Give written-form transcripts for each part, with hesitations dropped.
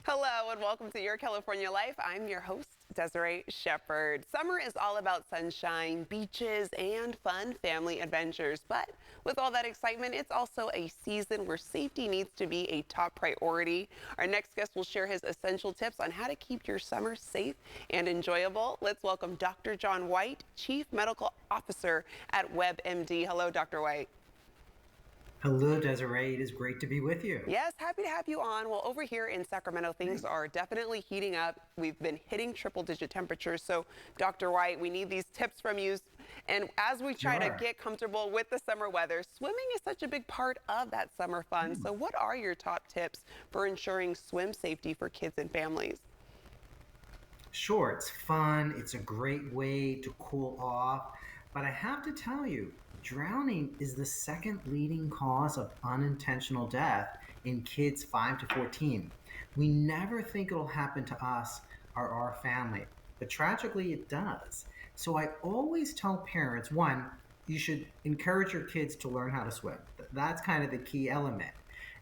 Hello and welcome to Your California Life. I'm your host, Desiree Shepherd. Summer is all about sunshine, beaches, and fun family adventures. But with all that excitement, it's also a season where safety needs to be a top priority. Our next guest will share his essential tips on how to keep your summer safe and enjoyable. Let's welcome Dr. John White, Chief Medical Officer at WebMD. Hello, Dr. White. Hello, Desiree. It is great to be with you. Yes, happy to have you on. Well, over here in Sacramento, things Thanks. are definitely heating up. We've been hitting triple digit temperatures. So, Dr. White, we need these tips from you. And as we try to Sure. get comfortable with the summer weather, swimming is such a big part of that summer fun. Hmm. So, what are your top tips for ensuring swim safety for kids and families? Sure, it's fun. It's a great way to cool off. But I have to tell you, drowning is the second leading cause of unintentional death in kids 5 to 14. We never think it'll happen to us or our family, but tragically it does. So I always tell parents one, you should encourage your kids to learn how to swim. That's kind of the key element.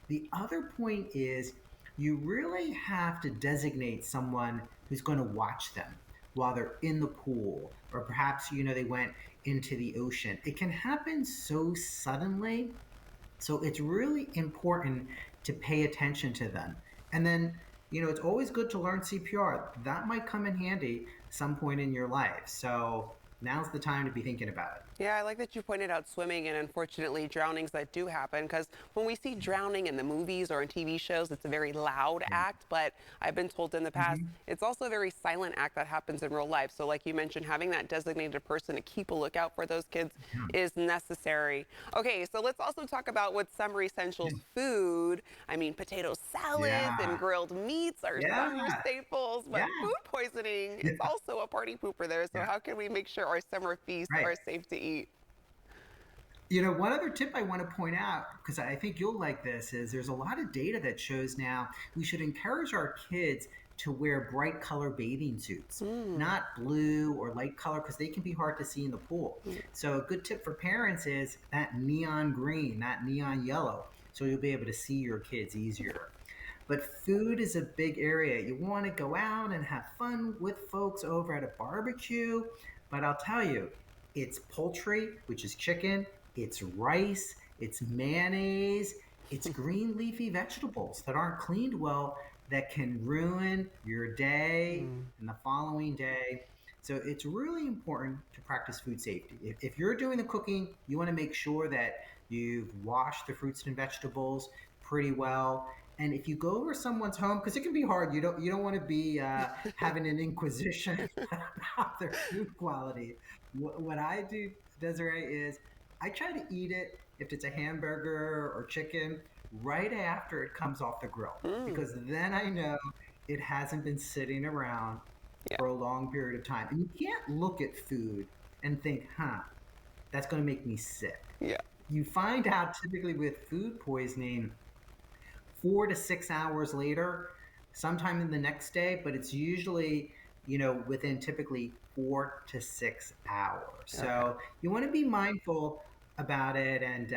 The other point is you really have to designate someone who's going to watch them while they're in the pool, or perhaps they went into the ocean. It can happen so suddenly, so it's really important to pay attention to them. And then it's always good to learn CPR. That might come in handy some point in your life. So now's the time to be thinking about it. Yeah, I like that you pointed out swimming and unfortunately drownings that do happen because when we see drowning in the movies or in TV shows, it's a very loud act. But I've been told in the past, Mhm. it's also a very silent act that happens in real life. So, like you mentioned, having that designated person to keep a lookout for those kids Yeah. is necessary. Okay, so let's also talk about what summer essentials food. I mean, potato salads and Yeah. grilled meats are summer Yeah. staples, Yeah. but food poisoning Yeah. is also a party pooper there. So, Yeah. how can we make sure our summer feasts Right. are safe to eat? One other tip I want to point out, because I think you'll like this, is there's a lot of data that shows now we should encourage our kids to wear bright color bathing suits, Mm. not blue or light color, because they can be hard to see in the pool. So, a good tip for parents is that neon green, that neon yellow, so you'll be able to see your kids easier. But food is a big area. You want to go out and have fun with folks over at a barbecue. But I'll tell you, it's poultry, which is chicken, it's rice, it's mayonnaise, it's green leafy vegetables that aren't cleaned well that can ruin your day Mm. and the following day. So it's really important to practice food safety. If you're doing the cooking, you want to make sure that you've washed the fruits and vegetables pretty well. And if you go over someone's home, because it can be hard, you don't want to be having an inquisition about their food quality. What I do, Desiree, is I try to eat it if it's a hamburger or chicken right after it comes off the grill, Mm. because then I know it hasn't been sitting around Yeah. for a long period of time. And you can't look at food and think, huh, that's going to make me sick. Yeah. You find out typically with food poisoning 4 to 6 hours later, sometime in the next day, but it's usually, within typically 4 to 6 hours. Okay. So you want to be mindful about it and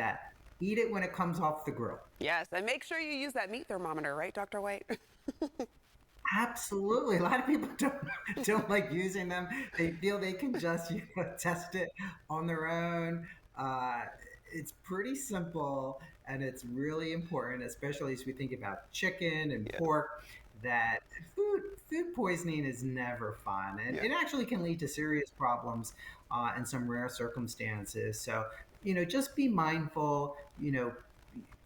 eat it when it comes off the grill. Yes, and make sure you use that meat thermometer, right, Dr. White? Absolutely. A lot of people don't like using them. They feel they can just test it on their own. Uh, it's pretty simple and it's really important, especially as we think about chicken and Yeah. pork, that food food poisoning is never fun, and Yeah. it actually can lead to serious problems in some rare circumstances. So just be mindful.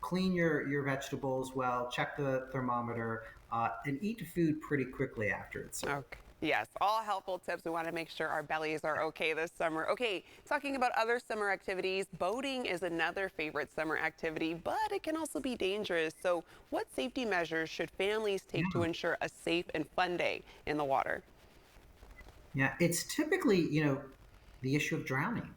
Clean your vegetables well, check the thermometer, and eat food pretty quickly after it's served. Okay. Yes, all helpful tips. We want to make sure our bellies are okay this summer. Okay, talking about other summer activities, boating is another favorite summer activity, but it can also be dangerous. So, what safety measures should families take to Yeah, ensure a safe and fun day in the water? yeah. It's typically the issue of drowning.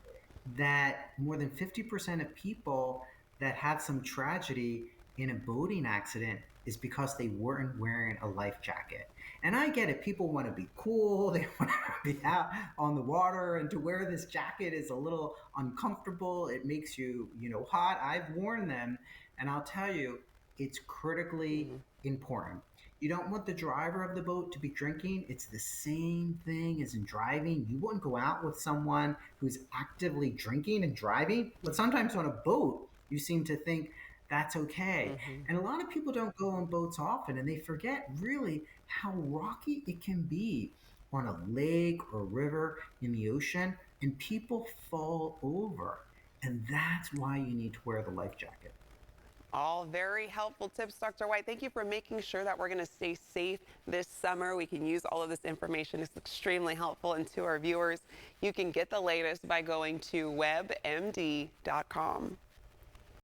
That more than 50% of people that have some tragedy in a boating accident is because they weren't wearing a life jacket. And I get it. People want to be cool. They want to be out on the water, and to wear this jacket is a little uncomfortable. It makes you, hot. I've worn them, and I'll tell you, it's critically Mm. important. You don't want the driver of the boat to be drinking. It's the same thing as in driving. You wouldn't go out with someone who's actively drinking and driving, but sometimes on a boat, you seem to think that's okay. Hmm. And a lot of people don't go on boats often and they forget really how rocky it can be on a lake or river in the ocean, and people fall over. And that's why you need to wear the life jacket. All very helpful tips, Dr. White. Thank you for making sure that we're going to stay safe this summer. We can use all of this information. It's extremely helpful. And to our viewers, you can get the latest by going to webmd.com.